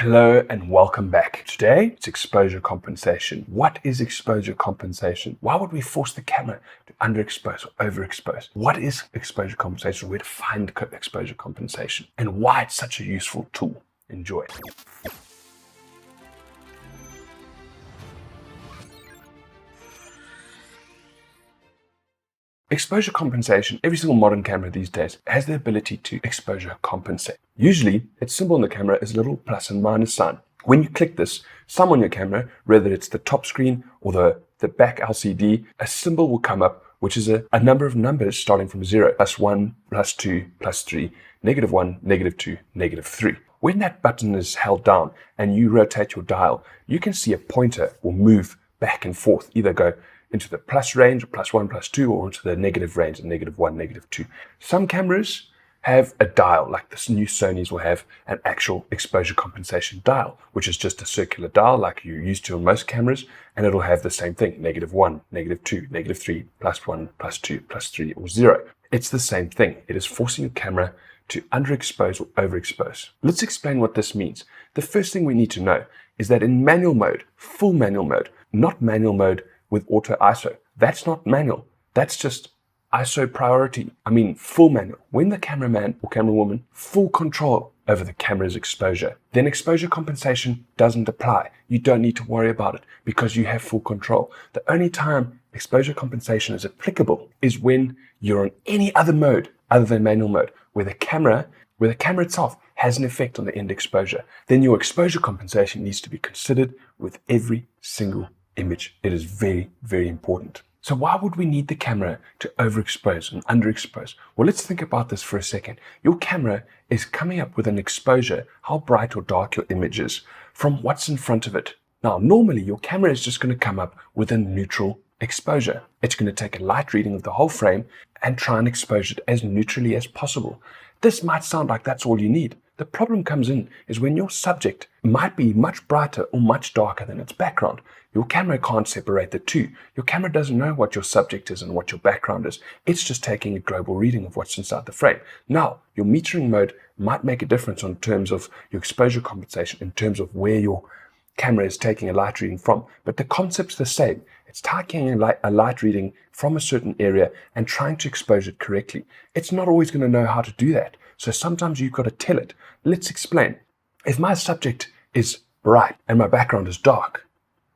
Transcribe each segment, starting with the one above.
Hello and welcome back. Today, it's exposure compensation. What is exposure compensation? Why would we force the camera to underexpose or overexpose? What is exposure compensation? Where to find exposure compensation? And why it's such a useful tool. Enjoy. Exposure compensation, every single modern camera these days has the ability to exposure compensate. Usually, its symbol on the camera is a little plus and minus sign. When you click this, some on your camera, whether it's the top screen or the back LCD, a symbol will come up, which is a number of numbers starting from 0, +1, +2, +3, -1, -2, -3. When that button is held down and you rotate your dial, you can see a pointer will move back and forth, either go into the plus range, +1, +2, or into the negative range, -1, -2. Some cameras have a dial, like this new Sony's will have an actual exposure compensation dial, which is just a circular dial like you're used to on most cameras, and it'll have the same thing, -1, -2, -3, +1, +2, +3, or 0. It's the same thing. It is forcing your camera to underexpose or overexpose. Let's explain what this means. The first thing we need to know is that in manual mode, full manual mode, not manual mode with auto ISO. That's not manual. That's just ISO priority. Full manual. When the cameraman or camerawoman, full control over the camera's exposure, then exposure compensation doesn't apply. You don't need to worry about it because you have full control. The only time exposure compensation is applicable is when you're on any other mode other than manual mode, where the camera itself has an effect on the end exposure. Then your exposure compensation needs to be considered with every single image. It is very, very important. So why would we need the camera to overexpose and underexpose? Well, let's think about this for a second. Your camera is coming up with an exposure, how bright or dark your image is, from what's in front of it. Now, normally your camera is just going to come up with a neutral exposure. It's going to take a light reading of the whole frame and try and expose it as neutrally as possible. This might sound like that's all you need. The problem comes in is when your subject might be much brighter or much darker than its background. Your camera can't separate the two. Your camera doesn't know what your subject is and what your background is. It's just taking a global reading of what's inside the frame. Now, your metering mode might make a difference in terms of your exposure compensation, in terms of where your camera is taking a light reading from, but the concept's the same. It's taking a light reading from a certain area and trying to expose it correctly. It's not always going to know how to do that. So sometimes you've got to tell it. Let's explain. If my subject is bright and my background is dark,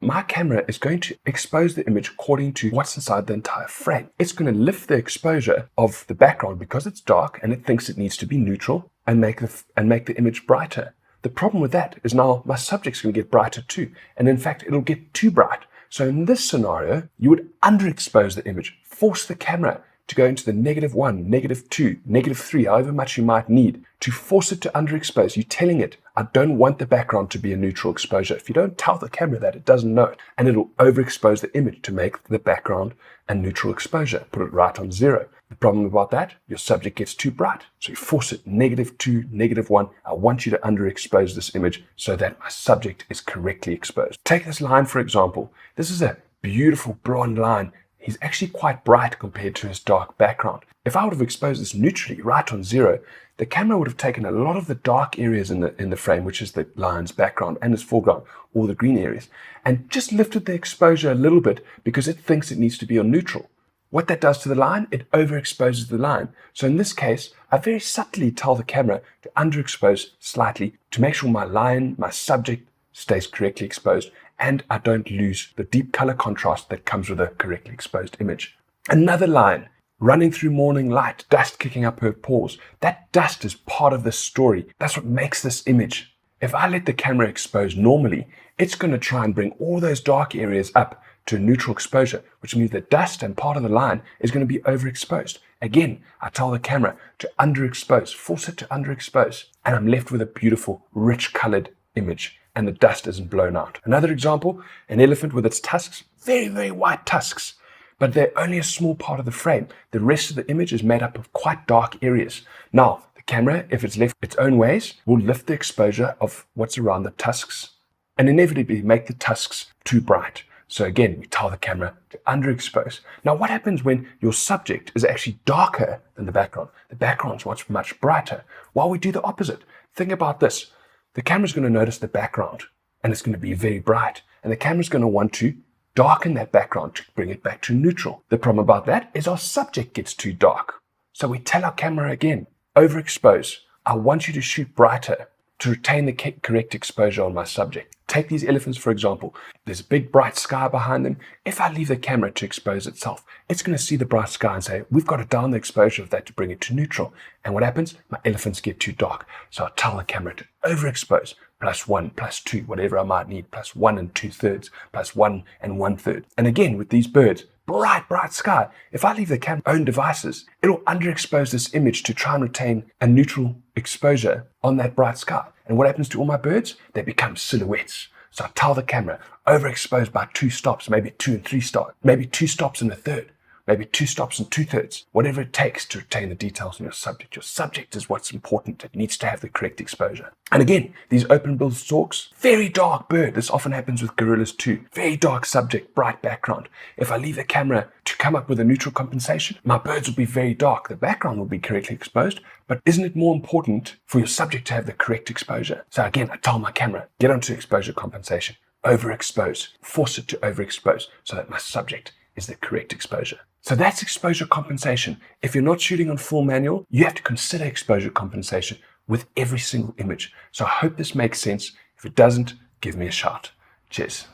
my camera is going to expose the image according to what's inside the entire frame. It's going to lift the exposure of the background because it's dark and it thinks it needs to be neutral and make the image brighter. The problem with that is now my subject's going to get brighter too. And in fact, it'll get too bright. So in this scenario, you would underexpose the image, force the camera to go into the -1, -2, -3, however much you might need, to force it to underexpose. You're telling it, I don't want the background to be a neutral exposure. If you don't tell the camera that, it doesn't know it. And it'll overexpose the image to make the background a neutral exposure. Put it right on 0. The problem about that, your subject gets too bright. So you force it, -2, -1. I want you to underexpose this image so that my subject is correctly exposed. Take this line, for example. This is a beautiful blonde line. He's actually quite bright compared to his dark background. If I would have exposed this neutrally right on 0, the camera would have taken a lot of the dark areas in the frame, which is the line's background and his foreground, all the green areas, and just lifted the exposure a little bit because it thinks it needs to be on neutral. What that does to the line, it overexposes the line. So in this case, I very subtly tell the camera to underexpose slightly to make sure my line, my subject, stays correctly exposed, and I don't lose the deep color contrast that comes with a correctly exposed image. Another line, running through morning light, dust kicking up her pores. That dust is part of this story. That's what makes this image. If I let the camera expose normally, it's going to try and bring all those dark areas up to a neutral exposure, which means the dust and part of the line is going to be overexposed. Again, I tell the camera to underexpose, force it to underexpose, and I'm left with a beautiful, rich colored image, and the dust isn't blown out. Another example, an elephant with its tusks, very, very white tusks, but they're only a small part of the frame. The rest of the image is made up of quite dark areas. Now, the camera, if it's left its own ways, will lift the exposure of what's around the tusks and inevitably make the tusks too bright. So again, we tell the camera to underexpose. Now, what happens when your subject is actually darker than the background? The background's much brighter. Well, we do the opposite. Think about this. the camera's going to notice the background and it's going to be very bright. And the camera's going to want to darken that background to bring it back to neutral. The problem about that is our subject gets too dark. So we tell our camera again, overexpose. I want you to shoot brighter to retain the correct exposure on my subject. Take these elephants, for example. There's a big bright sky behind them. If I leave the camera to expose itself, it's going to see the bright sky and say, we've got to down the exposure of that to bring it to neutral. And what happens? My elephants get too dark. So I tell the camera to overexpose, +1, +2, whatever I might need, +1 2/3, +1 1/3. And again, with these birds, bright sky. If I leave the camera's own devices, it'll underexpose this image to try and retain a neutral exposure on that bright sky. And what happens to all my birds? They become silhouettes. So I tell the camera, overexpose by 2 stops, maybe 2 and 3 stops, maybe 2 stops and 1/3, maybe 2 stops and 2/3, whatever it takes to retain the details on your subject. Your subject is what's important. It needs to have the correct exposure. And again, these open-billed storks, very dark bird. This often happens with gorillas too. Very dark subject, bright background. If I leave the camera to come up with a neutral compensation, my birds will be very dark. The background will be correctly exposed, but isn't it more important for your subject to have the correct exposure? So again, I tell my camera, get onto exposure compensation, overexpose, force it to overexpose so that my subject is the correct exposure. So that's exposure compensation. If you're not shooting on full manual, you have to consider exposure compensation with every single image. So I hope this makes sense. If it doesn't, give me a shout. Cheers.